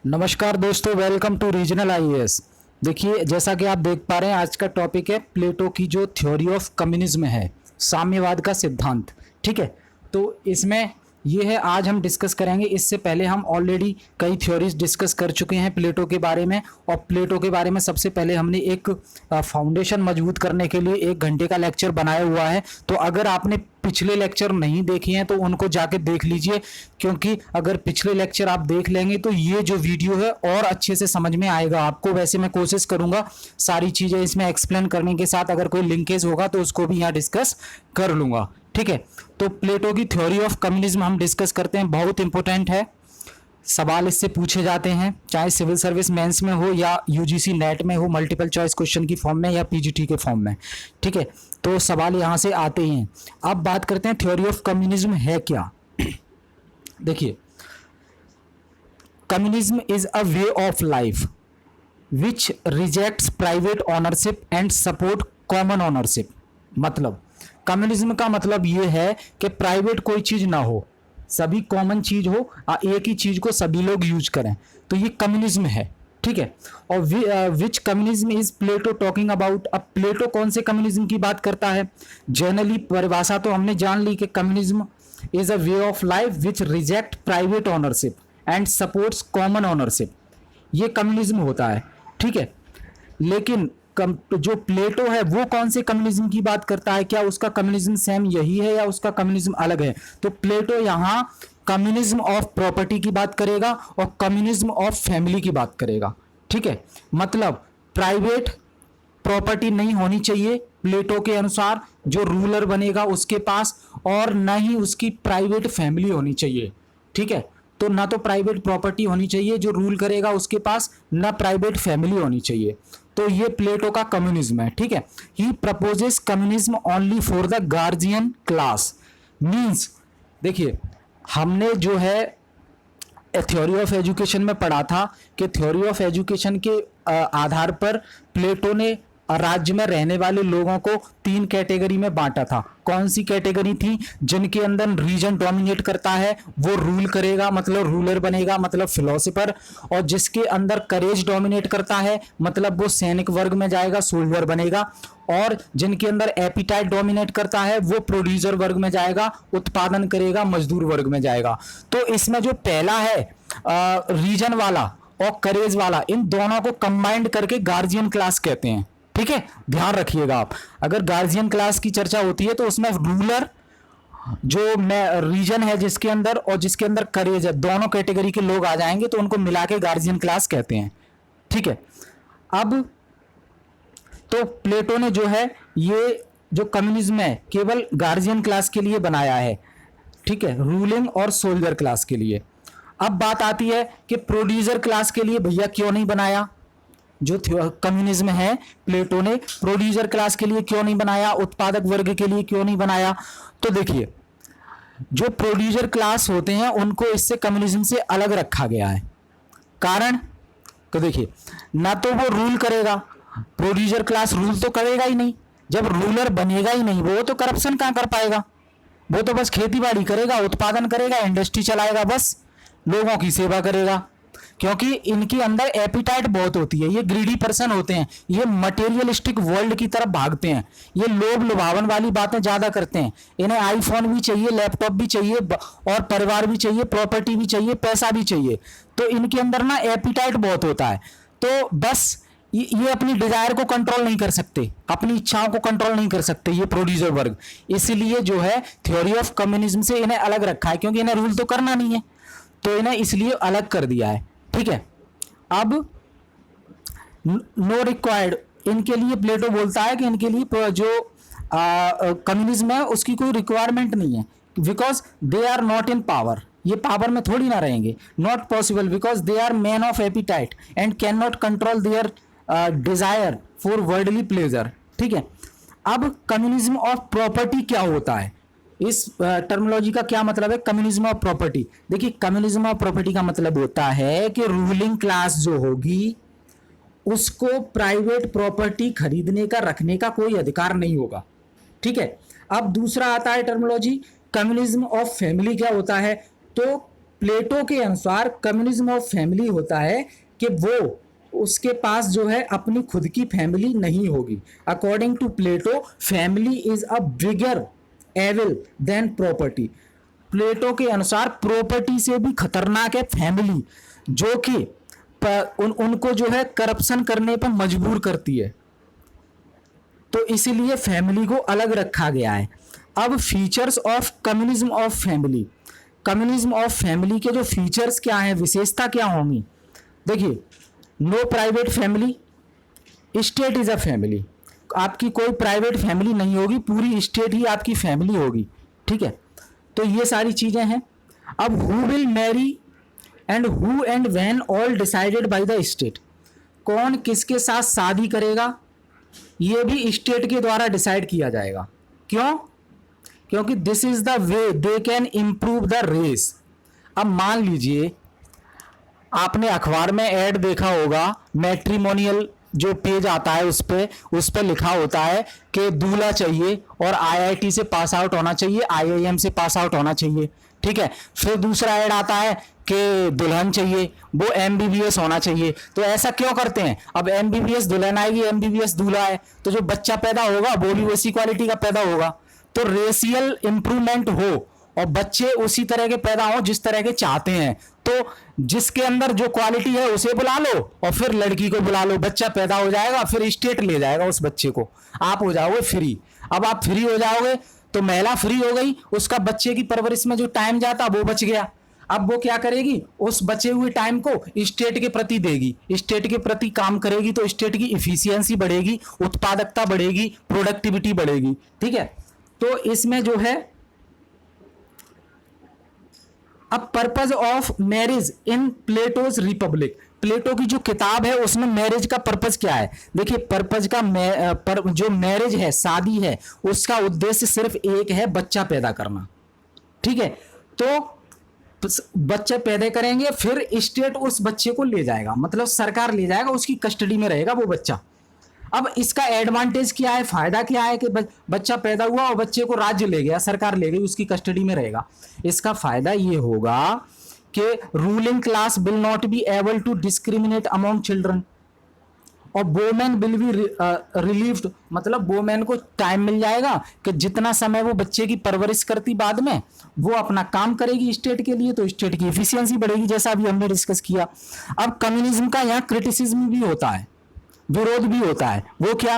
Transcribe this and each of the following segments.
नमस्कार दोस्तों, welcome to regional IAS. देखिए, जैसा कि आप देख पा रहे हैं, आज का टॉपिक है प्लेटो की जो थ्योरी ऑफ कम्युनिज्म है, साम्यवाद का सिद्धांत। ठीक है, तो इसमें ये है, आज हम डिस्कस करेंगे। इससे पहले हम ऑलरेडी कई थ्योरीज डिस्कस कर चुके हैं प्लेटो के बारे में। और प्लेटो के बारे में सबसे पहले हमने एक फाउंडेशन मजबूत करने के लिए 1 घंटे का लेक्चर बनाया हुआ है। तो अगर आपने पिछले लेक्चर नहीं देखे हैं तो उनको जाके देख लीजिए, क्योंकि अगर पिछले लेक्चर आप देख लेंगे तो ये जो वीडियो है और अच्छे से समझ में आएगा आपको। वैसे मैं कोशिश करूंगा सारी चीजें इसमें एक्सप्लेन करने के साथ, अगर कोई लिंकेज होगा तो उसको भी यहाँ डिस्कस कर लूंगा। ठीक है, तो प्लेटो की थ्योरी ऑफ कम्युनिज्म हम डिस्कस करते हैं, बहुत इंपॉर्टेंट है। सवाल इससे पूछे जाते हैं, चाहे सिविल सर्विस मेंस में हो या यूजीसी नेट में हो, मल्टीपल चॉइस क्वेश्चन की फॉर्म में या पीजीटी के फॉर्म में। ठीक है, तो सवाल यहां से आते ही हैं। अब बात करते हैं थ्योरी ऑफ कम्युनिज्म है क्या। देखिए, communism is a way of life which rejects private ownership and support common ownership. मतलब कम्युनिज्म का मतलब यह है कि प्राइवेट कोई चीज ना हो, सभी कॉमन चीज हो, एक ही चीज को सभी लोग यूज करें, तो ये कम्युनिज्म है। ठीक है, और which communism is Plato talking about. अब प्लेटो कौन से कम्युनिज्म की बात करता है? जनरली परिभाषा तो हमने जान ली कि communism is a way of life which reject private ownership and supports common ownership, ये कम्युनिज्म होता है। ठीक है, लेकिन जो प्लेटो है वो कौन से कम्युनिज्म की बात करता है? क्या उसका कम्युनिज्म सेम यही है या उसका कम्युनिज्म अलग है? तो प्लेटो यहां कम्युनिज्म ऑफ प्रॉपर्टी की बात करेगा और कम्युनिज्म ऑफ फैमिली की बात करेगा। ठीक है, मतलब प्राइवेट प्रॉपर्टी नहीं होनी चाहिए प्लेटो के अनुसार, जो रूलर बनेगा उसके पास, और न ही उसकी प्राइवेट फैमिली होनी चाहिए। ठीक है, तो ना तो प्राइवेट प्रॉपर्टी होनी चाहिए जो रूल करेगा उसके पास, ना प्राइवेट फैमिली होनी चाहिए। तो ये प्लेटो का कम्युनिज्म है। ठीक है, he proposes communism only for the guardian class. Means, देखिए, हमने जो है थ्योरी ऑफ एजुकेशन में पढ़ा था कि थ्योरी ऑफ एजुकेशन के आधार पर प्लेटो ने राज्य में रहने वाले लोगों को 3 कैटेगरी में बांटा था। कौन सी कैटेगरी थी? जिनके अंदर रीजन डोमिनेट करता है वो रूल करेगा, मतलब रूलर बनेगा, मतलब फिलोसोफर। और जिसके अंदर करेज डोमिनेट करता है, मतलब वो सैनिक वर्ग में जाएगा, सोल्जर बनेगा। और जिनके अंदर एपिटाइट डोमिनेट करता है वो प्रोड्यूसर वर्ग में जाएगा, उत्पादन करेगा, मजदूर वर्ग में जाएगा। तो इसमें जो पहला है रीजन वाला और करेज वाला, इन दोनों को कंबाइंड करके गार्जियन क्लास कहते हैं। ठीक है, ध्यान रखिएगा आप। अगर गार्जियन क्लास की चर्चा होती है तो उसमें रूलर जो रीजन है जिसके अंदर और जिसके अंदर करेज है, दोनों कैटेगरी के लोग आ जाएंगे, तो उनको मिला के गार्जियन क्लास कहते हैं। ठीक है, अब तो प्लेटो ने जो है ये जो कम्युनिज्म है केवल गार्जियन क्लास के लिए बनाया है। ठीक है, रूलिंग और सोल्जर क्लास के लिए। अब बात आती है कि प्रोड्यूसर क्लास के लिए भैया क्यों नहीं बनाया? जो कम्युनिज्म है प्लेटो ने प्रोड्यूसर क्लास के लिए क्यों नहीं बनाया, उत्पादक वर्ग के लिए क्यों नहीं बनाया? तो देखिए, जो प्रोड्यूसर क्लास होते हैं उनको इससे कम्युनिज्म से अलग रखा गया है। कारण, तो देखिए, ना तो वो रूल करेगा, प्रोड्यूसर क्लास रूल तो करेगा ही नहीं। जब रूलर बनेगा ही नहीं वो तो करप्शन कहां कर पाएगा? वो तो बस खेती बाड़ी करेगा, उत्पादन करेगा, इंडस्ट्री चलाएगा, बस लोगों की सेवा करेगा। क्योंकि इनके अंदर एपिटाइट बहुत होती है, ये ग्रीडी पर्सन होते हैं, ये मटेरियलिस्टिक वर्ल्ड की तरफ भागते हैं, ये लोभ लुभावन वाली बातें ज्यादा करते हैं। इन्हें आईफोन भी चाहिए, लैपटॉप भी चाहिए, और परिवार भी चाहिए, प्रॉपर्टी भी चाहिए, पैसा भी चाहिए। तो इनके अंदर ना एपिटाइट बहुत होता है। तो बस ये अपनी डिजायर को कंट्रोल नहीं कर सकते, अपनी इच्छाओं को कंट्रोल नहीं कर सकते ये प्रोड्यूसर वर्ग। इसलिए जो है थ्योरी ऑफ कम्युनिज्म से इन्हें अलग रखा है, क्योंकि इन्हें रूल तो करना नहीं है, तो इन्हें इसलिए अलग कर दिया है। ठीक है, अब नो रिक्वायर्ड, इनके लिए प्लेटो बोलता है कि इनके लिए जो कम्युनिज्म है उसकी कोई रिक्वायरमेंट नहीं है, because they are not in power, ये पावर में थोड़ी ना रहेंगे। Not possible because they are man of appetite and can not control their desire for worldly pleasure. ठीक है, अब कम्युनिज्म ऑफ प्रॉपर्टी क्या होता है? इस टर्मिनोलॉजी का क्या मतलब है? Communism of property. देखिए, कम्युनिज्म ऑफ प्रॉपर्टी का मतलब होता है कि रूलिंग क्लास जो होगी उसको प्राइवेट प्रॉपर्टी खरीदने का, रखने का कोई अधिकार नहीं होगा। ठीक है, अब दूसरा आता है टर्मिनोलॉजी कम्युनिज्म ऑफ फैमिली। क्या होता है? तो प्लेटो के अनुसार कम्युनिज्म ऑफ फैमिली होता है कि वो उसके पास जो है अपनी खुद की फैमिली नहीं होगी। According to Plato family is a bigger evil than property. Plato के अनुसार प्रॉपर्टी से भी खतरनाक है फैमिली, जो कि उनको जो है करप्शन करने पर मजबूर करती है। तो इसीलिए फैमिली को अलग रखा गया है। अब features of communism of family, communism of family के जो फीचर्स क्या हैं, विशेषता क्या होंगी, देखिए, no private family, state is a family, आपकी कोई प्राइवेट फैमिली नहीं होगी, पूरी स्टेट ही आपकी फैमिली होगी, ठीक है। तो ये सारी चीजें हैं। अब who will marry and who and when all decided by the state, कौन किसके साथ शादी करेगा ये भी स्टेट के द्वारा डिसाइड किया जाएगा। क्यों? क्योंकि this is the way they can improve the race. अब मान लीजिए आपने अखबार में ऐड देखा होगा, मैट्रिमोनियल जो पेज आता है उस पे लिखा होता है कि दूल्हा चाहिए और आईआईटी से पास आउट होना चाहिए, आईआईएम से पास आउट होना चाहिए, ठीक है। फिर दूसरा ऐड आता है कि दुल्हन चाहिए, वो एमबीबीएस होना चाहिए। तो ऐसा क्यों करते हैं? अब एमबीबीएस दुल्हन आएगी, एमबीबीएस दूल्हा है, तो जो बच्चा पैदा होगा वो भी उसी क्वालिटी का पैदा होगा। तो रेशियल इंप्रूवमेंट हो और बच्चे उसी तरह के पैदा हो जिस तरह के चाहते हैं। तो जिसके अंदर जो क्वालिटी है उसे बुला लो और फिर लड़की को बुला लो, बच्चा पैदा हो जाएगा, फिर स्टेट ले जाएगा उस बच्चे को, आप हो जाओगे फ्री। अब आप फ्री हो जाओगे तो महिला फ्री हो गई, उसका बच्चे की परवरिश में जो टाइम जाता वो बच गया। अब वो क्या करेगी, उस बचे हुए टाइम को स्टेट के प्रति देगी, स्टेट के प्रति काम करेगी, तो स्टेट की इफिशियंसी बढ़ेगी, उत्पादकता बढ़ेगी, प्रोडक्टिविटी बढ़ेगी, ठीक है। तो इसमें जो है अब purpose of marriage in Plato's Republic, Plato की जो किताब है उसमें मैरिज का पर्पज क्या है। देखिए, पर्पज का जो मैरिज है, शादी है, उसका उद्देश्य सिर्फ एक है, बच्चा पैदा करना, ठीक है। तो बच्चे पैदा करेंगे, फिर स्टेट उस बच्चे को ले जाएगा, मतलब सरकार ले जाएगा, उसकी कस्टडी में रहेगा वो बच्चा। अब इसका एडवांटेज क्या है, फायदा क्या है कि बच्चा पैदा हुआ और बच्चे को राज्य ले गया, सरकार ले गई, उसकी कस्टडी में रहेगा। इसका फायदा ये होगा कि ruling class will not be able to discriminate among children और वोमेन विल बी रिलीव्ड, मतलब वोमेन को टाइम मिल जाएगा कि जितना समय वो बच्चे की परवरिश करती बाद में वो अपना काम करेगी स्टेट के लिए, तो स्टेट की एफिशिएंसी बढ़ेगी, जैसा अभी हमने डिस्कस किया। अब कम्युनिज्म का यहाँ क्रिटिसिज्म भी होता है, विरोध भी होता है। वो क्या?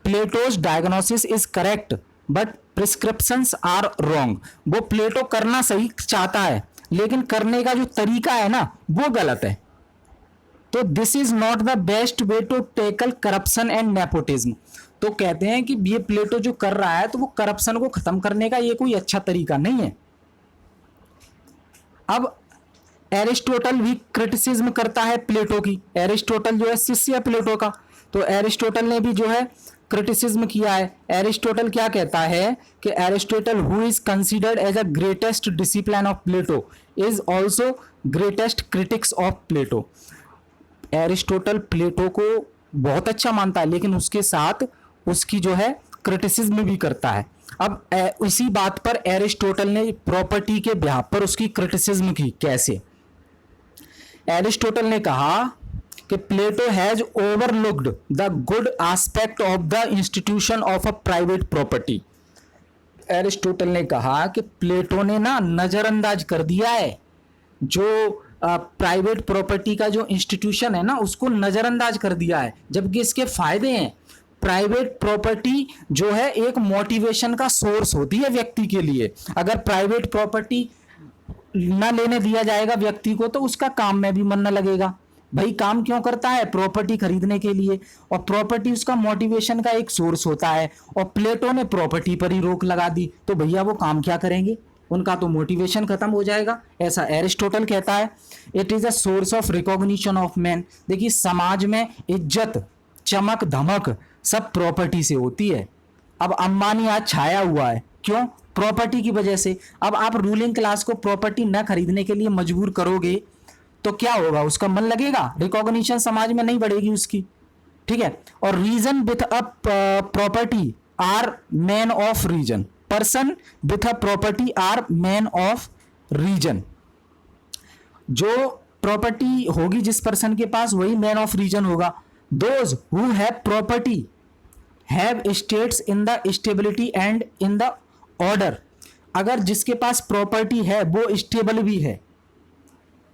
Plato's diagnosis is correct but prescriptions are wrong. वो प्लेटो करना सही चाहता है लेकिन करने का जो तरीका है ना वो गलत है। तो this is not the best way to tackle corruption and nepotism. तो कहते हैं कि ये प्लेटो जो कर रहा है तो वो करप्शन को खत्म करने का ये कोई अच्छा तरीका नहीं है। अब एरिस्टोटल भी क्रिटिसिज्म करता है प्लेटो की। एरिस्टोटल जो है शिष्य है प्लेटो का, तो एरिस्टोटल ने भी जो है क्रिटिसिज्म किया है। एरिस्टोटल क्या कहता है कि Aristotle who is considered as a greatest discipline of Plato is also greatest critics of Plato. Aristotle Plato को बहुत अच्छा मानता है लेकिन उसके साथ उसकी जो है क्रिटिसिज्म भी करता है। अब इसी बात पर एरिस्टोटल ने प्रॉपर्टी के बिहार पर उसकी क्रिटिसिज्म की। कैसे? एरिस्टोटल ने कहा कि Plato has overlooked the good aspect of the institution of a private property. Aristotle ने कहा कि प्लेटो ने ना नजरअंदाज कर दिया है जो प्राइवेट प्रॉपर्टी का जो इंस्टीट्यूशन है ना उसको नजरअंदाज कर दिया है, जबकि इसके फायदे हैं। प्राइवेट प्रॉपर्टी जो है एक मोटिवेशन का सोर्स होती है व्यक्ति के लिए। अगर प्राइवेट प्रॉपर्टी ना लेने दिया जाएगा व्यक्ति को तो उसका काम में भी मन न लगेगा। भाई काम क्यों करता है? प्रॉपर्टी खरीदने के लिए, और प्रॉपर्टी उसका मोटिवेशन का एक सोर्स होता है। और प्लेटो ने प्रॉपर्टी पर ही रोक लगा दी तो भैया वो काम क्या करेंगे, उनका तो मोटिवेशन खत्म हो जाएगा, ऐसा एरिस्टोटल कहता है। It is a source of recognition of man. देखिए समाज में इज्जत, चमक, धमक सब प्रॉपर्टी से होती है। अब अंबानी आज छाया हुआ है, क्यों? प्रॉपर्टी की वजह से। अब आप रूलिंग क्लास को प्रॉपर्टी न खरीदने के लिए मजबूर करोगे तो क्या होगा? उसका मन लगेगा, रिकॉग्निशन समाज में नहीं बढ़ेगी उसकी, ठीक है। और reason with a property are man of reason, person with a property are man of reason. जो प्रॉपर्टी होगी जिस पर्सन के पास, वही मैन ऑफ रीजन होगा। Those who have property have states in the stability and in the order. अगर जिसके पास property है वो स्टेबल भी है,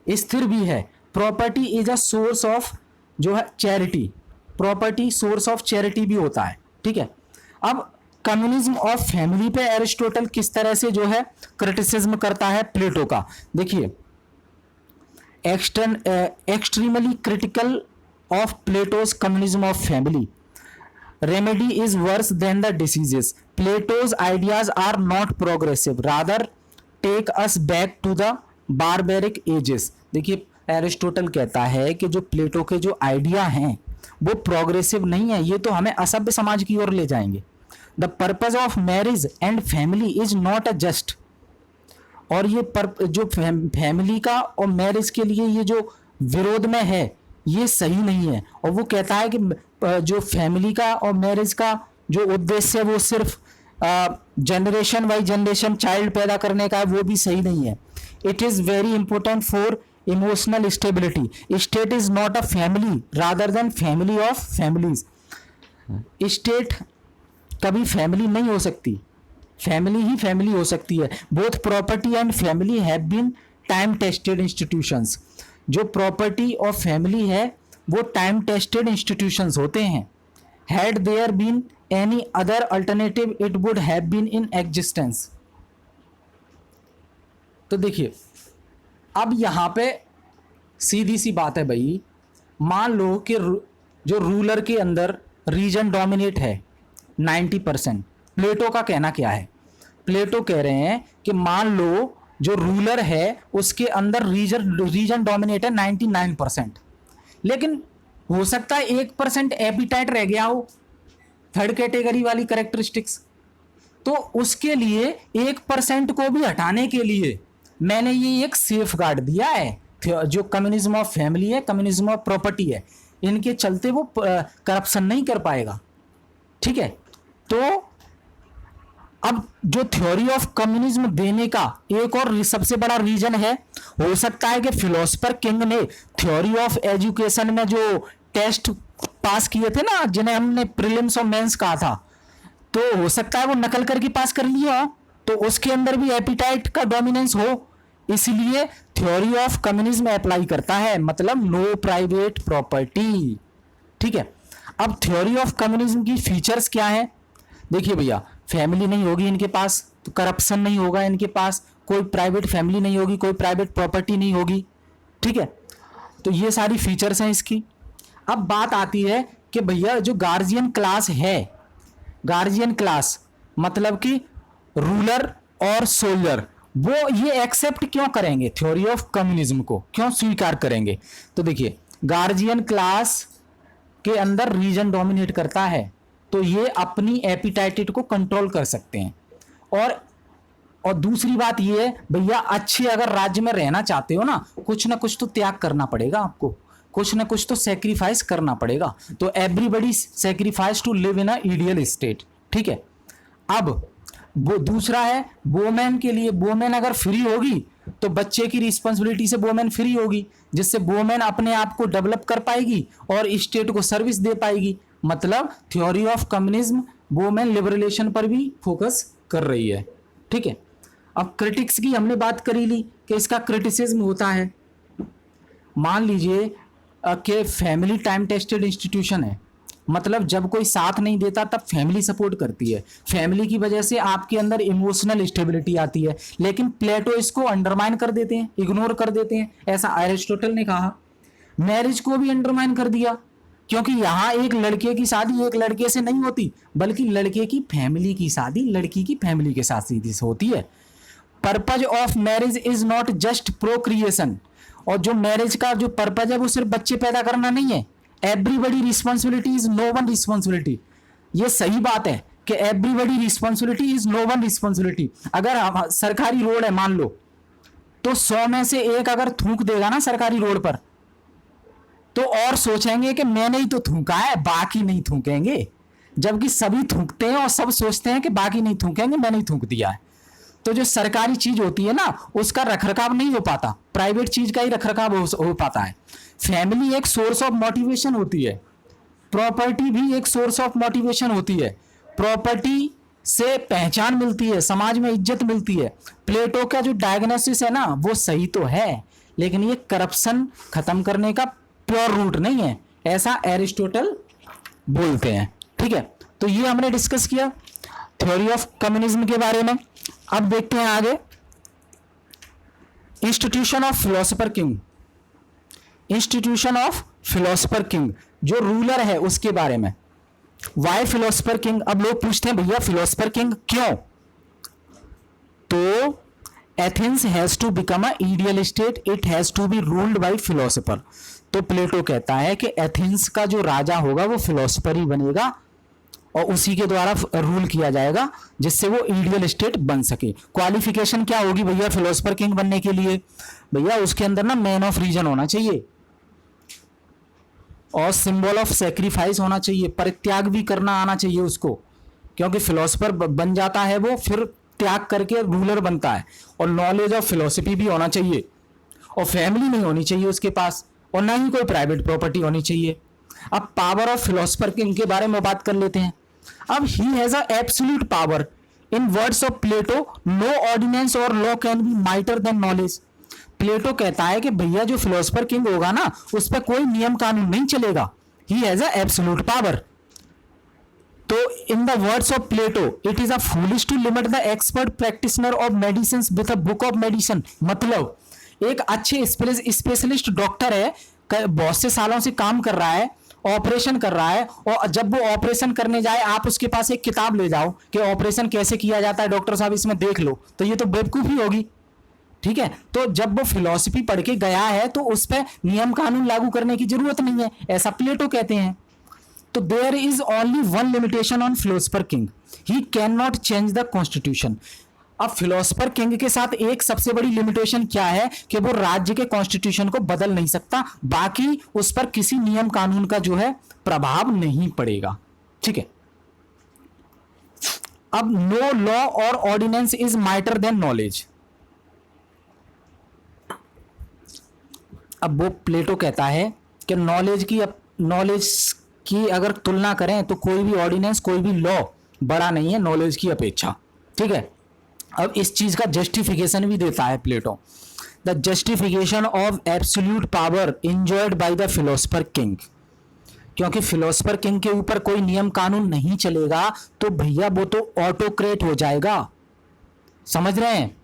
स्थिर भी है। Property is a source of जो है charity, property source of charity भी होता है, ठीक है। अब कम्युनिज्म ऑफ फैमिली पे एरिस्टोटल किस तरह से जो है क्रिटिसिज्म करता है प्लेटो का, देखिए। Extremely critical of Plato's communism of family, remedy is worse than the diseases. Plato's ideas are not progressive, rather take us back to the barbaric ages. देखिए एरिस्टोटल कहता है कि जो प्लेटो के जो आइडिया हैं वो प्रोग्रेसिव नहीं है, ये तो हमें असभ्य समाज की ओर ले जाएंगे। The purpose of marriage and family is not a just, और ये जो फैमिली का और मैरिज के लिए ये जो विरोध में है ये सही नहीं है। और वो कहता है कि जो फैमिली का और मैरिज का जो उद्देश्य है वो सिर्फ जनरेशन बाई जनरेशन चाइल्ड पैदा करने का है, वो भी सही नहीं है। It is very important for emotional stability. State is not a family rather than family of families. State कभी फैमिली नहीं हो सकती, फैमिली ही फैमिली हो सकती है। Both property and family have been time tested institutions. जो प्रॉपर्टी और फैमिली है वो टाइम टेस्टेड इंस्टीट्यूशंस होते हैं। Had there been any other alternative it would have been in existence. तो देखिए अब यहाँ पे सीधी सी बात है भाई, मान लो कि जो रूलर के अंदर रीजन डोमिनेट है 90%। प्लेटो का कहना क्या है, प्लेटो कह रहे हैं कि मान लो जो रूलर है उसके अंदर रीजन डोमिनेट है 99%, लेकिन हो सकता है 1% एपिटाइट रह गया हो, थर्ड कैटेगरी वाली कैरेक्टरिस्टिक्स। तो उसके लिए 1% को भी हटाने के लिए मैंने ये एक सेफ गार्ड दिया है। जो कम्युनिज्म ऑफ फैमिली है, कम्युनिज्म ऑफ प्रॉपर्टी है, इनके चलते वो करप्शन नहीं कर पाएगा, ठीक है। तो अब जो थ्योरी ऑफ कम्युनिज्म देने का एक और सबसे बड़ा रीजन है, हो सकता है कि फिलोसफर किंग ने थ्योरी ऑफ एजुकेशन में जो टेस्ट पास किए थे ना, जिन्हें हमने प्रीलिम्स और मेंस कहा था, तो हो सकता है वो नकल करके पास कर लिया, तो उसके अंदर भी एपिटाइट का डोमिनेंस हो, इसलिए थ्योरी ऑफ कम्युनिज्म अप्लाई करता है, मतलब नो प्राइवेट प्रॉपर्टी, ठीक है। अब थ्योरी ऑफ कम्युनिज्म की फीचर्स क्या है, देखिए भैया, फैमिली नहीं होगी इनके पास तो करप्शन नहीं होगा, इनके पास कोई प्राइवेट फैमिली नहीं होगी, कोई प्राइवेट प्रॉपर्टी नहीं होगी, ठीक है। तो ये सारी फीचर्स हैं इसकी। अब बात आती है कि भैया जो गार्जियन क्लास है, गार्जियन क्लास मतलब कि रूलर और सोल्जर, वो ये एक्सेप्ट क्यों करेंगे थ्योरी ऑफ कम्युनिज्म को, क्यों स्वीकार करेंगे। तो देखिए गार्जियन क्लास के अंदर रीजन डोमिनेट करता है, तो ये अपनी एपिटाइट को कंट्रोल कर सकते हैं। और दूसरी बात ये है भैया, अच्छे अगर राज्य में रहना चाहते हो ना कुछ तो त्याग करना पड़ेगा आपको, कुछ ना कुछ तो सेक्रीफाइस करना पड़ेगा। तो everybody sacrifice to live in a ideal state, ठीक है। अब वो दूसरा है वोमेन के लिए, वोमेन अगर फ्री होगी तो बच्चे की रिस्पॉन्सिबिलिटी से वोमेन फ्री होगी, जिससे वोमेन अपने आप को डेवलप कर पाएगी और स्टेट को सर्विस दे पाएगी। मतलब theory of communism women liberation पर भी फोकस कर रही है, ठीक है। अब क्रिटिक्स की हमने बात करी ली कि इसका क्रिटिसिज्म होता है। मान लीजिए कि फैमिली टाइम टेस्टेड इंस्टीट्यूशन है, मतलब जब कोई साथ नहीं देता तब फैमिली सपोर्ट करती है, फैमिली की वजह से आपके अंदर इमोशनल स्टेबिलिटी आती है। लेकिन प्लेटो इसको अंडरमाइन कर देते हैं, इग्नोर कर देते हैं, ऐसा एरिस्टोटल ने कहा। मैरिज को भी अंडरमाइन कर दिया, क्योंकि यहाँ एक लड़के की शादी एक लड़के से नहीं होती, बल्कि लड़के की फैमिली की शादी लड़की की फैमिली के साथ सीधी से होती है। Purpose of marriage is not just procreation, और जो मैरिज का जो पर्पज है वो सिर्फ बच्चे पैदा करना नहीं है। Everybody responsibility is no one responsibility. ये सही बात है कि everybody responsibility is no one responsibility. अगर सरकारी रोड है मान लो, तो 100 में से एक अगर थूक देगा ना सरकारी रोड पर, तो और सोचेंगे कि मैंने ही तो थूका है, बाकी नहीं थूकेंगे, जबकि सभी थूकते हैं और सब सोचते हैं कि बाकी नहीं थूकेंगे, मैंने ही थूक दिया है। तो जो सरकारी चीज होती है ना उसका रखरखाव नहीं हो पाता, प्राइवेट चीज का ही रखरखाव हो पाता है। फैमिली एक सोर्स ऑफ मोटिवेशन होती है, प्रॉपर्टी भी एक सोर्स ऑफ मोटिवेशन होती है। प्रॉपर्टी से पहचान मिलती है, समाज में इज्जत मिलती है। प्लेटो का जो डायग्नोसिस है ना वो सही तो है, लेकिन ये करप्शन खत्म करने का प्योर रूट नहीं है, ऐसा एरिस्टोटल बोलते हैं। ठीक है, तो ये हमने डिस्कस किया थ्योरी ऑफ कम्युनिज्म के बारे में। अब देखते हैं आगे institution of philosopher king. Institution of philosopher king, जो रूलर है उसके बारे में। Why philosopher king? अब लोग पूछते हैं भैया फिलोसोफर किंग क्यों? तो Athens has to become a ideal state, it has to be ruled by philosopher. तो प्लेटो कहता है कि एथेंस का जो राजा होगा वो फिलोसोफर ही बनेगा और उसी के द्वारा रूल किया जाएगा जिससे वो आइडियल स्टेट बन सके। क्वालिफिकेशन क्या होगी भैया फिलोसोफर किंग बनने के लिए? भैया उसके अंदर ना मैन ऑफ रीजन होना चाहिए और सिंबल ऑफ सेक्रीफाइस होना चाहिए, परित्याग भी करना आना चाहिए उसको, क्योंकि फिलोसोफर बन जाता है वो फिर त्याग करके रूलर बनता है। और नॉलेज ऑफ फिलोसफी भी होना चाहिए, और फैमिली नहीं होनी चाहिए उसके पास, और ना ही कोई प्राइवेट प्रॉपर्टी होनी चाहिए। अब पावर ऑफ फिलोसोफर किंग के बारे में बात कर लेते हैं। अब he has a absolute power, in words of Plato no ordinance और law can be mightier than knowledge. Plato कहता है कि भैया जो फिलोसोफर किंग होगा ना उस पर कोई नियम कानून नहीं चलेगा, he has a absolute power. तो in the words of Plato it is a foolish to limit the expert practitioner of medicine with a book of medicine. मतलब एक अच्छे स्पेशलिस्ट डॉक्टर है, बहुत से सालों से काम कर रहा है, ऑपरेशन कर रहा है, और जब वो ऑपरेशन करने जाए आप उसके पास एक किताब ले जाओ कि ऑपरेशन कैसे किया जाता है, डॉक्टर साहब इसमें देख लो, तो ये तो बेवकूफी होगी। ठीक है, तो जब वो फिलॉसफी पढ़ के गया है तो उस पर नियम कानून लागू करने की जरूरत नहीं है, ऐसा प्लेटो कहते हैं। तो there is only one limitation on philosopher king, he can not change the constitution. अब फिलोसोफर किंग के साथ एक सबसे बड़ी लिमिटेशन क्या है कि वो राज्य के कॉन्स्टिट्यूशन को बदल नहीं सकता, बाकी उस पर किसी नियम कानून का जो है प्रभाव नहीं पड़ेगा। ठीक है, अब नो लॉ और ordinance is mightier than knowledge. अब वो प्लेटो कहता है कि नॉलेज की अगर तुलना करें तो कोई भी ऑर्डिनेंस, कोई भी लॉ बड़ा नहीं है नॉलेज की अपेक्षा। ठीक है, अब इस चीज का जस्टिफिकेशन भी देता है Plato. The justification of absolute power enjoyed by the philosopher king. क्योंकि फिलोसोफर किंग के ऊपर कोई नियम कानून नहीं चलेगा तो भैया वो तो ऑटोक्रेट हो जाएगा, समझ रहे हैं,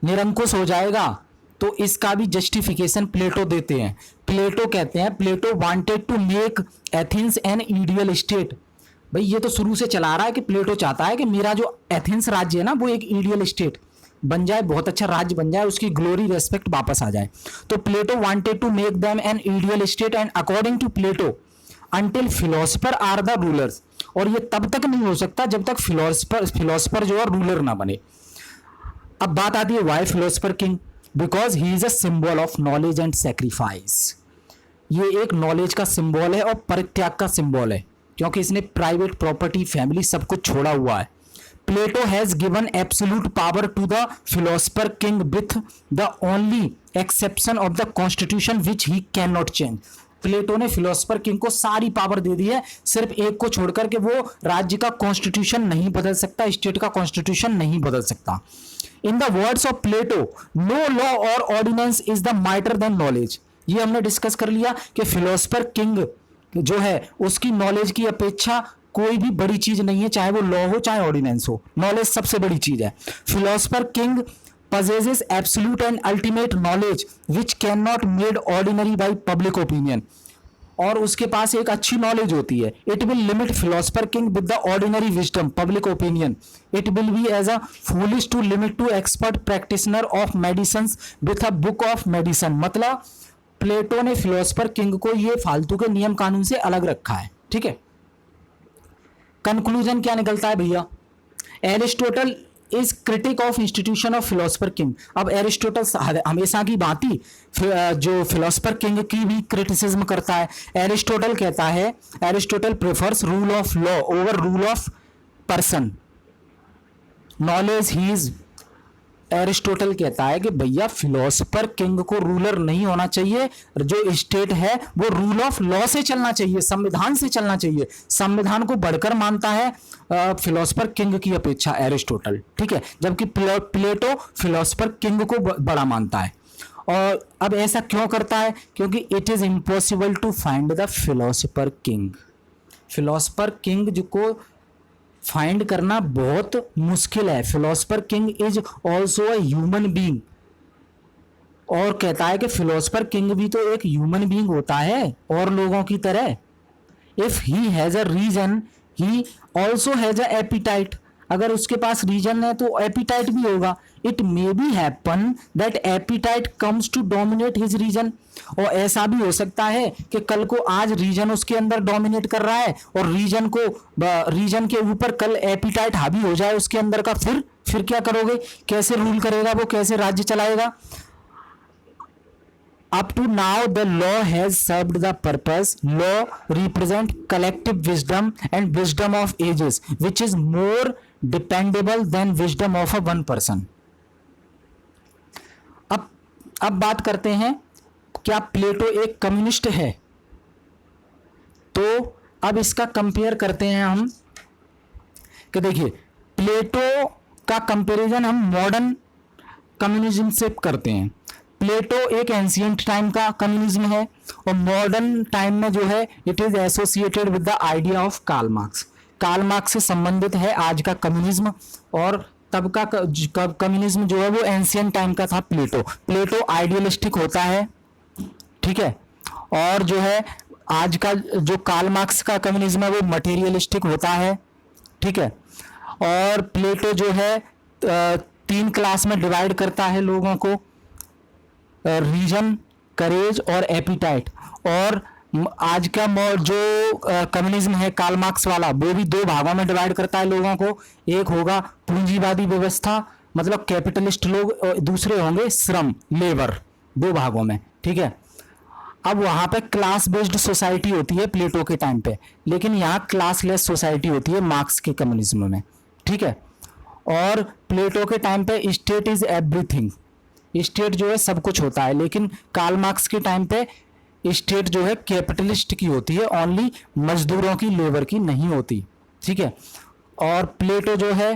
निरंकुश हो जाएगा। तो इसका भी जस्टिफिकेशन प्लेटो देते हैं। प्लेटो कहते हैं Plato wanted to make Athens an ideal state. भाई ये तो शुरू से चला रहा है कि प्लेटो चाहता है कि मेरा जो एथेंस राज्य है ना वो एक आइडियल स्टेट बन जाए, बहुत अच्छा राज्य बन जाए, उसकी ग्लोरी रेस्पेक्ट वापस आ जाए। तो Plato wanted to make them an ideal state and according to Plato until philosopher are the rulers. और ये तब तक नहीं हो सकता जब तक फिलोसोफर जो है रूलर ना बने। अब बात आती है why philosopher king? Because he is a symbol of knowledge and sacrifice. ये एक नॉलेज का सिंबल है और परित्याग का सिंबल है, क्योंकि इसने प्राइवेट प्रॉपर्टी, फैमिली सब कुछ छोड़ा हुआ है। Plato has given absolute power to the philosopher king with the only exception of the constitution which he can not change. Plato ने फिलोसोफर किंग को सारी पावर दे दी है, सिर्फ एक को छोड़कर के वो राज्य का कॉन्स्टिट्यूशन नहीं बदल सकता, स्टेट का कॉन्स्टिट्यूशन नहीं बदल सकता। In the words of Plato no law और ordinance is the mightier than knowledge. ये हमने डिस्कस कर लिया कि फिलोसोफर किंग जो है उसकी नॉलेज की अपेक्षा कोई भी बड़ी चीज नहीं है, चाहे वो लॉ हो चाहे ऑर्डिनेंस हो, नॉलेज सबसे बड़ी चीज है। Philosopher king possesses absolute and ultimate knowledge which cannot made ordinary by public opinion। और उसके पास एक अच्छी नॉलेज होती है। It will limit philosopher king with the ordinary wisdom public opinion. It will be as a foolish to limit to expert practitioner of medicine with a book of medicine. मतलब Plato ने philosopher king को ये फालतू के नियम कानून से अलग रखा है। ठीक है, कंक्लूजन क्या निकलता है भैया? Aristotle is critic of institution of philosopher king. अब एरिस्टोटल हमेशा की भांति जो फिलोसोफर किंग की भी क्रिटिसिज्म करता है। एरिस्टोटल कहता है Aristotle prefers rule of law over rule of person. Knowledge he is Aristotle कहता है कि भैया फिलोसफर किंग को रूलर नहीं होना चाहिए, जो स्टेट है वो रूल ऑफ लॉ से चलना चाहिए, संविधान से चलना चाहिए, संविधान को बढ़कर मानता है फिलोसफर किंग की अपेक्षा एरिस्टोटल, ठीक है, जबकि प्लेटो फिलोसफर किंग को बड़ा मानता है। और अब ऐसा क्यों करता है? क्योंकि it is impossible to find the philosopher king, philosopher king को फाइंड करना बहुत मुश्किल है। Philosopher king is also a human being, और कहता है कि फिलोसफर किंग भी तो एक ह्यूमन बीइंग होता है और लोगों की तरह। If he has a reason he also has a appetite, अगर उसके पास रीजन है तो एपिटाइट भी होगा। It may be happen that appetite comes to dominate his reason, और ऐसा भी हो सकता है कि कल को आज रीजन उसके अंदर डोमिनेट कर रहा है और रीजन के ऊपर कल एपिटाइट हावी हो जाए उसके अंदर का, फिर क्या करोगे? कैसे रूल करेगा वो, कैसे राज्य चलाएगा? Up to now, the law has served the purpose. Law represent collective wisdom and wisdom of ages, which is more dependable than wisdom of a one person. अब बात करते हैं, क्या प्लेटो एक कम्युनिस्ट है? तो अब इसका कंपेयर करते हैं हम कि देखिए, प्लेटो का कंपैरिजन हम मॉडर्न कम्युनिज्म से करते हैं। प्लेटो एक एंशिएंट टाइम का कम्युनिज्म है और मॉडर्न टाइम में जो है it is associated with the idea of Karl Marx. Karl Marx से संबंधित है आज का कम्युनिज्म, और तब का कम्युनिज्म जो है वो एंशिएंट टाइम का था। प्लेटो आइडियलिस्टिक होता है, ठीक है, और जो है आज का जो कार्ल मार्क्स का कम्युनिज्म है वो मटेरियलिस्टिक होता है, ठीक है। और प्लेटो जो है 3 क्लास में डिवाइड करता है लोगों को, रीजन, करेज और एपिटाइट। और आज का जो कम्युनिज्म है कार्ल मार्क्स वाला, वो भी 2 भागों में डिवाइड करता है लोगों को। एक होगा पूंजीवादी व्यवस्था, मतलब कैपिटलिस्ट लोग, और दूसरे होंगे श्रम, लेबर, 2 भागों में, ठीक है। अब वहां पे क्लास बेस्ड सोसाइटी होती है प्लेटो के टाइम पे, लेकिन यहाँ क्लासलेस सोसाइटी होती है मार्क्स के कम्युनिज्म में, ठीक है। और प्लेटो के टाइम पे स्टेट इज एवरीथिंग, स्टेट जो है सब कुछ होता है, लेकिन कार्ल मार्क्स के टाइम पे स्टेट जो है कैपिटलिस्ट की होती है, ओनली मजदूरों की, लेबर की नहीं होती, ठीक है। और प्लेटो जो है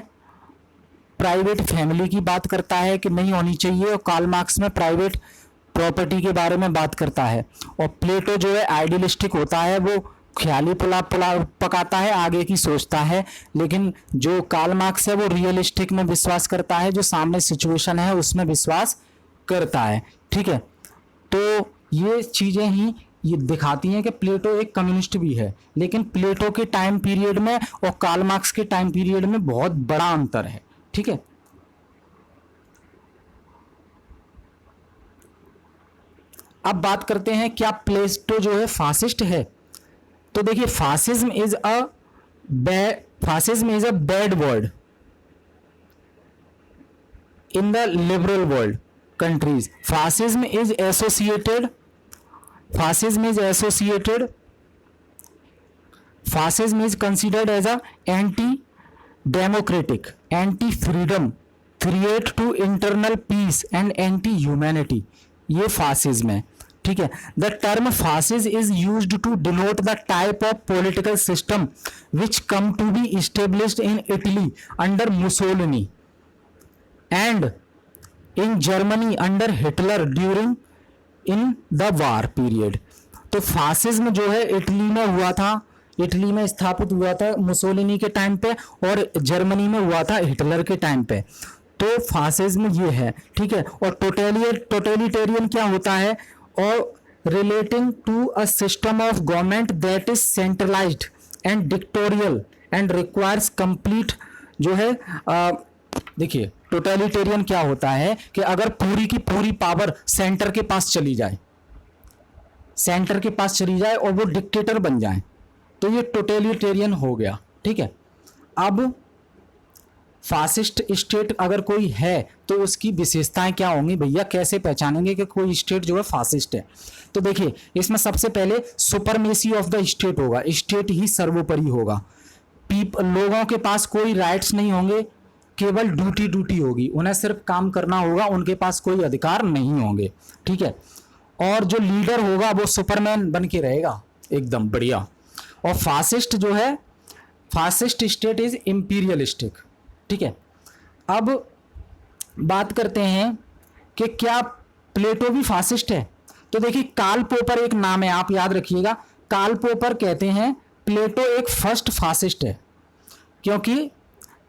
प्राइवेट फैमिली की बात करता है कि नहीं होनी चाहिए, और कार्ल मार्क्स में प्राइवेट प्रॉपर्टी के बारे में बात करता है। और प्लेटो जो है आइडियलिस्टिक होता है, वो ख्याली पुलाव पकाता है, आगे की सोचता है, लेकिन जो कार्ल मार्क्स है वो रियलिस्टिक में विश्वास करता है, जो सामने सिचुएशन है उसमें विश्वास करता है, ठीक है। तो ये चीजें ही ये दिखाती हैं कि प्लेटो एक कम्युनिस्ट भी है, लेकिन प्लेटो के टाइम पीरियड में और कार्ल मार्क्स के टाइम पीरियड में बहुत बड़ा अंतर है, ठीक है। अब बात करते हैं क्या प्लेटो जो है फासिस्ट है? तो देखिए, fascism is a bad word in the liberal world countries. Fascism is considered as a anti-democratic, anti-freedom, threat to internal peace and anti-humanity, ये फासिज्म है, ठीक है। The term fascism is used to denote the type of political system which come to be established in Italy under Mussolini and in Germany under Hitler during in the war period. तो fascism जो है Italy में हुआ था, Italy में स्थापित हुआ था मुसोलिनी के टाइम पे, और जर्मनी में हुआ था हिटलर के टाइम पे। तो फासिज्म ये है, ठीक है। और टोटलिटेरियन क्या होता है? और relating to a system of government that is centralised and dictatorial and requires complete, जो है देखिए, टोटलिटेरियन क्या होता है कि अगर पूरी की पूरी पावर सेंटर के पास चली जाए, सेंटर के पास चली जाए और वो डिक्टेटर बन जाए, तो ये टोटलिटेरियन हो गया, ठीक है। अब फासिस्ट स्टेट अगर कोई है तो उसकी विशेषताएं क्या होंगी भैया, कैसे पहचानेंगे कि कोई स्टेट जो है फासिस्ट है? तो देखिए, इसमें सबसे पहले सुपरमेसी ऑफ द स्टेट होगा, स्टेट ही सर्वोपरि होगा। लोगों के पास कोई राइट्स नहीं होंगे केवल ड्यूटी होगी, उन्हें सिर्फ काम करना होगा, उनके पास कोई अधिकार नहीं होंगे, ठीक है। और जो लीडर होगा वो सुपरमैन बन के रहेगा, एकदम बढ़िया। और फासिस्ट जो है, फासिस्ट स्टेट इज इंपीरियलिस्टिक, ठीक है। अब बात करते हैं कि क्या प्लेटो भी फासिस्ट है। तो देखिए, कार्ल पोपर एक नाम है, आप याद रखिएगा। कार्ल पोपर कहते हैं प्लेटो एक फर्स्ट फासिस्ट है, क्योंकि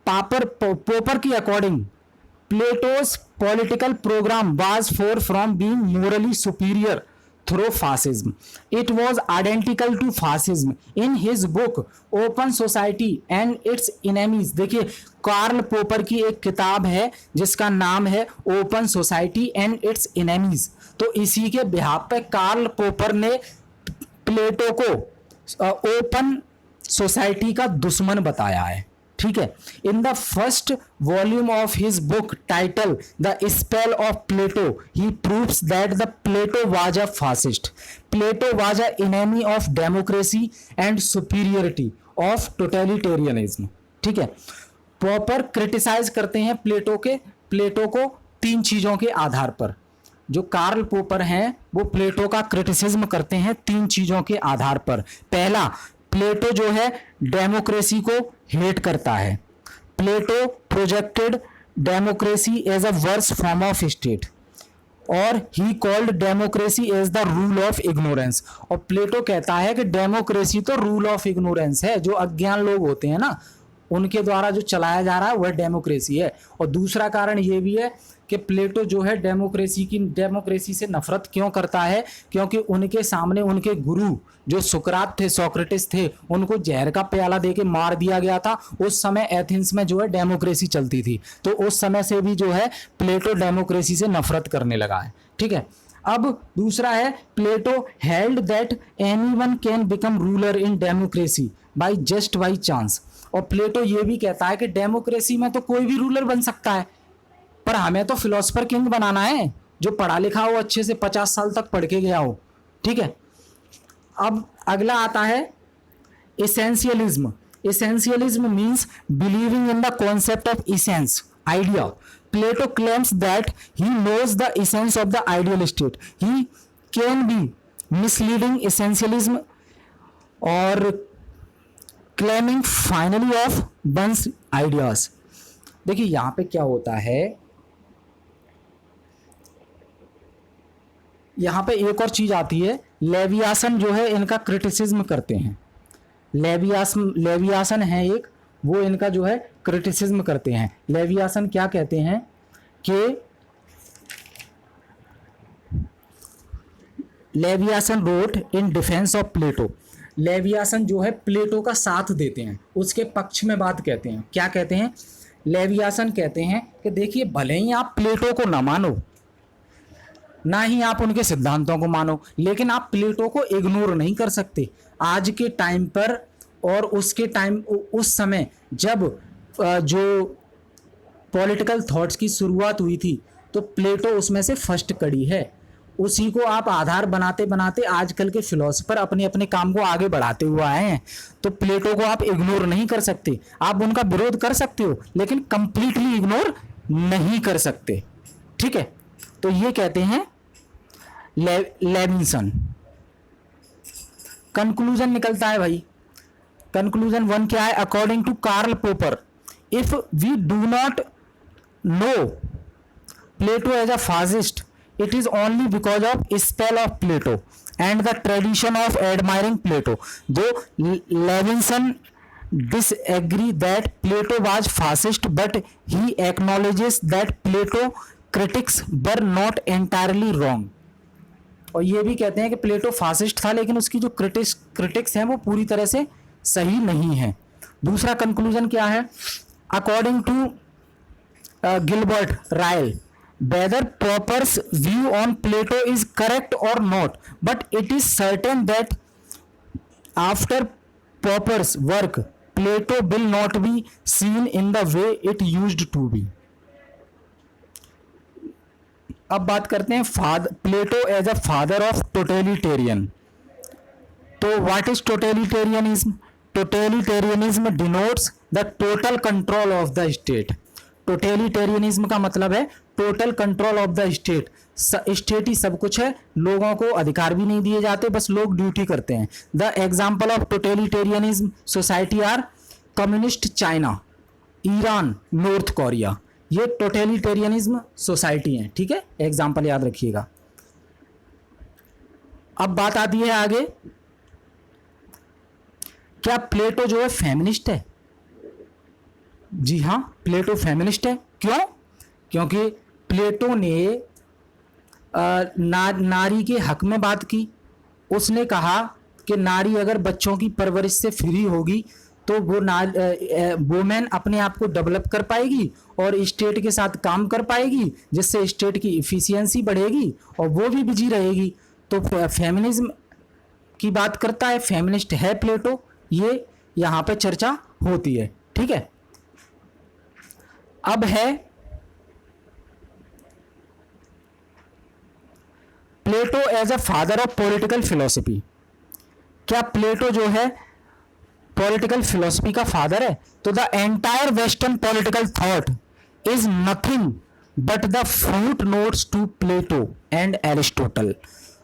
पोपर की according Plato's political programme was far from being morally superior through fascism. It was identical to fascism. In his book Open Society and Its Enemies, देखिए कार्ल पोपर की एक किताब है जिसका नाम है open society and it's enemies. तो इसी के बिहाफ पे कार्ल पोपर ने प्लेटो को ओपन सोसाइटी का दुश्मन बताया है, ठीक है। In the first volume of his book title the spell of Plato he proves that the Plato was a fascist. Plato was a enemy of democracy and superiority of totalitarianism, ठीक है। Popper criticise करते हैं प्लेटो को तीन चीजों के आधार पर। जो कार्ल पोपर हैं वो प्लेटो का क्रिटिसिज्म करते हैं तीन चीजों के आधार पर। पहला, प्लेटो जो है डेमोक्रेसी को हेट करता है। Plato projected democracy as a worse form of state, और he called democracy as the rule of ignorance. और प्लेटो कहता है कि डेमोक्रेसी तो रूल ऑफ इग्नोरेंस है, जो अज्ञान लोग होते हैं ना उनके द्वारा जो चलाया जा रहा है वह डेमोक्रेसी है। और दूसरा कारण ये भी है कि प्लेटो जो है डेमोक्रेसी से नफरत क्यों करता है, क्योंकि उनके सामने उनके गुरु जो सुकरात थे, सोक्रेटिस थे, उनको जहर का प्याला देके मार दिया गया था। उस समय एथेंस में जो है डेमोक्रेसी चलती थी, तो उस समय से भी जो है प्लेटो डेमोक्रेसी से नफरत करने लगा है, ठीक है। अब दूसरा है, Plato held that anyone can become ruler in democracy by chance. और प्लेटो ये भी कहता है कि डेमोक्रेसी में तो कोई भी रूलर बन सकता है, पर हमें तो फिलोसफर किंग बनाना है जो पढ़ा लिखा हो, अच्छे से 50 साल तक पढ़ के गया हो, ठीक है। अब अगला आता है essentialism. Essentialism means believing in the concept of essence, idea. Plato claims that he knows the essence of the ideal state. He can be misleading essentialism और claiming finally of one's ideas. देखिए यहां पे क्या होता है, यहां पे एक और चीज आती है, लेवियासन जो है इनका क्रिटिसिज्म करते हैं। लेवियासन है एक, वो इनका जो है क्रिटिसिज्म करते हैं। लेवियासन क्या कहते हैं कि Levinson wrote in defence of Plato. Levinson जो है प्लेटो का साथ देते हैं, उसके पक्ष में बात कहते हैं। क्या कहते हैं? लेवियासन कहते हैं कि देखिए भले ही आप प्लेटो को ना मानो, ना ही आप उनके सिद्धांतों को मानो, लेकिन आप प्लेटो को इग्नोर नहीं कर सकते। आज के टाइम पर और उसके टाइम, उस समय जब जो पॉलिटिकल थॉट्स की शुरुआत हुई थी, तो प्लेटो उसमें से फर्स्ट कड़ी है। उसी को आप आधार बनाते बनाते आजकल के फिलोसफर अपने अपने काम को आगे बढ़ाते हुए आए हैं। तो प्लेटो को आप इग्नोर नहीं कर सकते, आप उनका विरोध कर सकते हो, लेकिन कंप्लीटली इग्नोर नहीं कर सकते, ठीक है। तो ये कहते हैं लेविसन। कंक्लूजन निकलता है भाई, कंक्लूजन 1 क्या है? According to Karl Popper, if we do not know Plato as a fascist, it is only because of spell of Plato and the tradition of admiring Plato. Though Levinson disagree that Plato was fascist, but he acknowledges that Plato critics were not entirely wrong. और ये भी कहते हैं कि प्लेटो fascist था, लेकिन उसकी जो क्रिटिक्स हैं वो पूरी तरह से सही नहीं है। दूसरा कंक्लूजन क्या है? According to Gilbert Ryle, whether Popper's view on Plato is correct or not, but it is certain that after Popper's work, Plato will not be seen in the way it used to be. अब बात करते हैं Plato as a father of totalitarian. तो what is totalitarianism? Totalitarianism denotes the total control of the state. Totalitarianism का मतलब है total control of the state, state ही सब कुछ है, लोगों को अधिकार भी नहीं दिए जाते, बस लोग ड्यूटी करते हैं। The example of totalitarianism society are communist China, Iran, North Korea, ये टोटेलिटेरियनिज्म सोसाइटी हैं। ठीक है, एग्जाम्पल याद रखिएगा। अब बात आती है आगे, क्या प्लेटो जो है फेमिनिस्ट है? जी हाँ, प्लेटो फेमिनिस्ट है। क्यों? क्योंकि प्लेटो ने नारी के हक में बात की। उसने कहा कि नारी अगर बच्चों की परवरिश से फ्री होगी तो वो वुमेन अपने आप को डेवलप कर पाएगी और स्टेट के साथ काम कर पाएगी, जिससे स्टेट की इफिशियंसी बढ़ेगी और वो भी बिजी रहेगी। तो फेमिनिज्म की बात करता है, फेमिनिस्ट है प्लेटो, ये यहाँ पे चर्चा होती है। ठीक है, अब है Plato as a father of political philosophy. क्या प्लेटो जो है पॉलिटिकल फिलॉसफी का फादर है? तो the entire western political thought is nothing but the footnotes to Plato and Aristotle.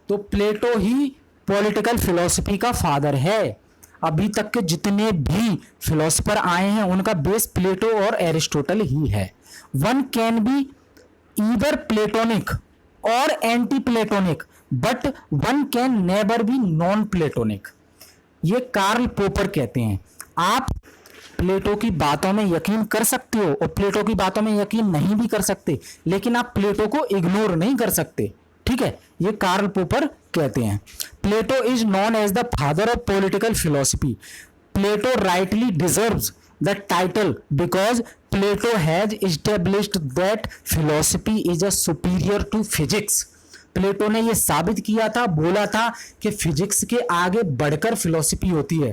तो प्लेटो ही पॉलिटिकल फिलॉसफी का फादर है। अभी तक के जितने भी फिलोसफर आए हैं उनका बेस प्लेटो और एरिस्टोटल ही है। One can be either Platonic और anti Platonic but one can never be non Platonic. ये कार्ल पोपर कहते हैं। आप प्लेटो की बातों में यकीन कर सकते हो और प्लेटो की बातों में यकीन नहीं भी कर सकते, लेकिन आप प्लेटो को इग्नोर नहीं कर सकते। ठीक है, ये कार्ल पोपर कहते हैं। Plato is known as the father of political philosophy. Plato rightly deserves the title because Plato has established that philosophy is a superior to physics. Plato ने यह साबित किया था, बोला था कि फिजिक्स के आगे बढ़कर फिलॉसफी होती है,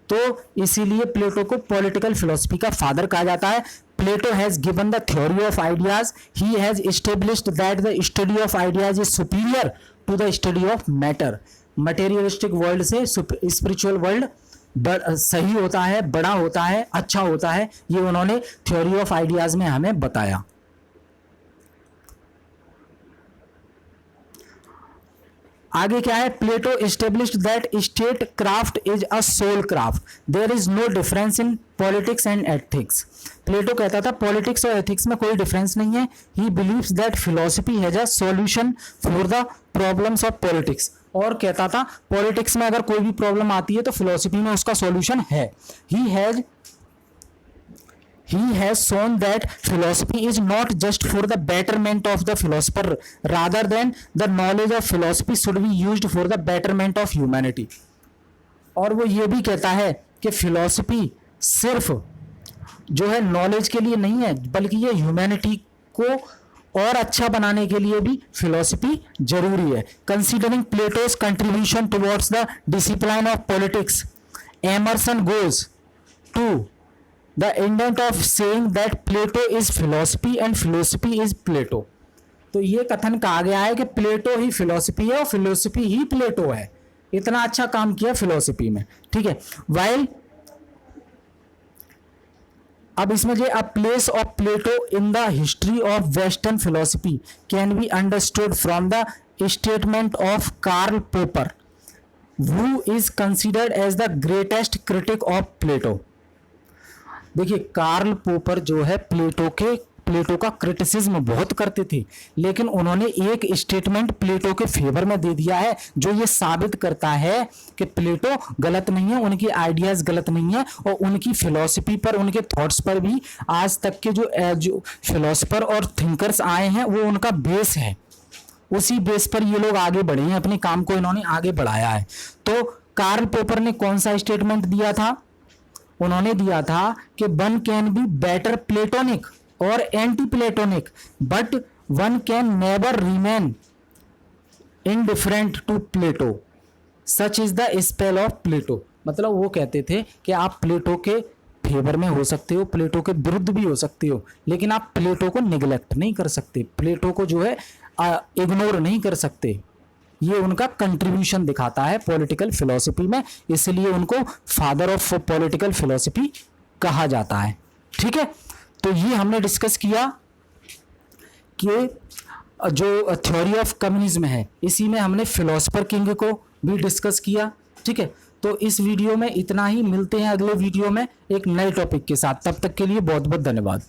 तो इसीलिए प्लेटो को पॉलिटिकल फिलॉसफी का फादर कहा जाता है। Plato has given the theory of ideas, he has established that the study of ideas is superior to the study of matter. Materialistic world से स्पिरिचुअल वर्ल्ड सही होता है, बड़ा होता है, अच्छा होता है, ये उन्होंने थ्योरी ऑफ आइडियाज में हमें बताया। आगे क्या है? Plato established that state craft is a soul craft, there is no difference in politics and ethics. Plato कहता था पॉलिटिक्स और एथिक्स में कोई डिफरेंस नहीं है। He believes that philosophy has a solution for the problems of politics, और कहता था पॉलिटिक्स में अगर कोई भी प्रॉब्लम आती है तो फिलॉसफी में उसका सॉल्यूशन है। He has shown that philosophy is not just for the betterment of the philosopher, rather than the knowledge of philosophy should be used for the betterment of humanity। और वो ये भी कहता है कि फिलॉसफी सिर्फ जो है नॉलेज के लिए नहीं है, बल्कि ये ह्यूमैनिटी को और अच्छा बनाने के लिए भी फिलॉसफी जरूरी है। Considering Plato's contribution towards the discipline of politics, Emerson goes to the intent of saying that Plato is philosophy and philosophy is Plato। तो ये कथन कहा गया है कि प्लेटो ही फिलॉसफी है और फिलॉसफी ही प्लेटो है। इतना अच्छा काम किया फिलॉसफी में। ठीक है, वाइल अब इसमें जो a place of Plato in the history of western philosophy can be understood from the statement of Karl Popper, who is considered as the greatest critic of Plato. देखिए, कार्ल पोपर जो है प्लेटो का क्रिटिसिज्म बहुत करते थे, लेकिन उन्होंने एक स्टेटमेंट प्लेटो के फेवर में दे दिया है जो ये साबित करता है कि प्लेटो गलत नहीं है, उनकी आइडियाज गलत नहीं है और उनकी फिलॉसफी पर, उनके थॉट्स पर भी आज तक के जो फिलोसफर और थिंकर्स आए हैं वो उनका बेस है। उसी बेस पर ये लोग आगे बढ़े हैं, अपने काम को इन्होंने आगे बढ़ाया है। तो कार्ल पोपर ने कौन सा स्टेटमेंट दिया था? उन्होंने दिया था कि one can be better Platonic और anti Platonic but one can never remain indifferent to Plato, such is the spell of Plato. मतलब वो कहते थे कि आप प्लेटो के फेवर में हो सकते हो, प्लेटो के विरुद्ध भी हो सकते हो, लेकिन आप प्लेटो को निगलेक्ट नहीं कर सकते, प्लेटो को जो है इग्नोर नहीं कर सकते। ये उनका कंट्रीब्यूशन दिखाता है पॉलिटिकल फिलॉसफी में, इसलिए उनको फादर ऑफ पॉलिटिकल फिलॉसफी कहा जाता है। ठीक है, तो ये हमने डिस्कस किया कि जो थ्योरी ऑफ कम्युनिज्म है, इसी में हमने फिलोसफर किंग को भी डिस्कस किया। ठीक है, तो इस वीडियो में इतना ही, मिलते हैं अगले वीडियो में एक नए टॉपिक के साथ। तब तक के लिए बहुत बहुत धन्यवाद।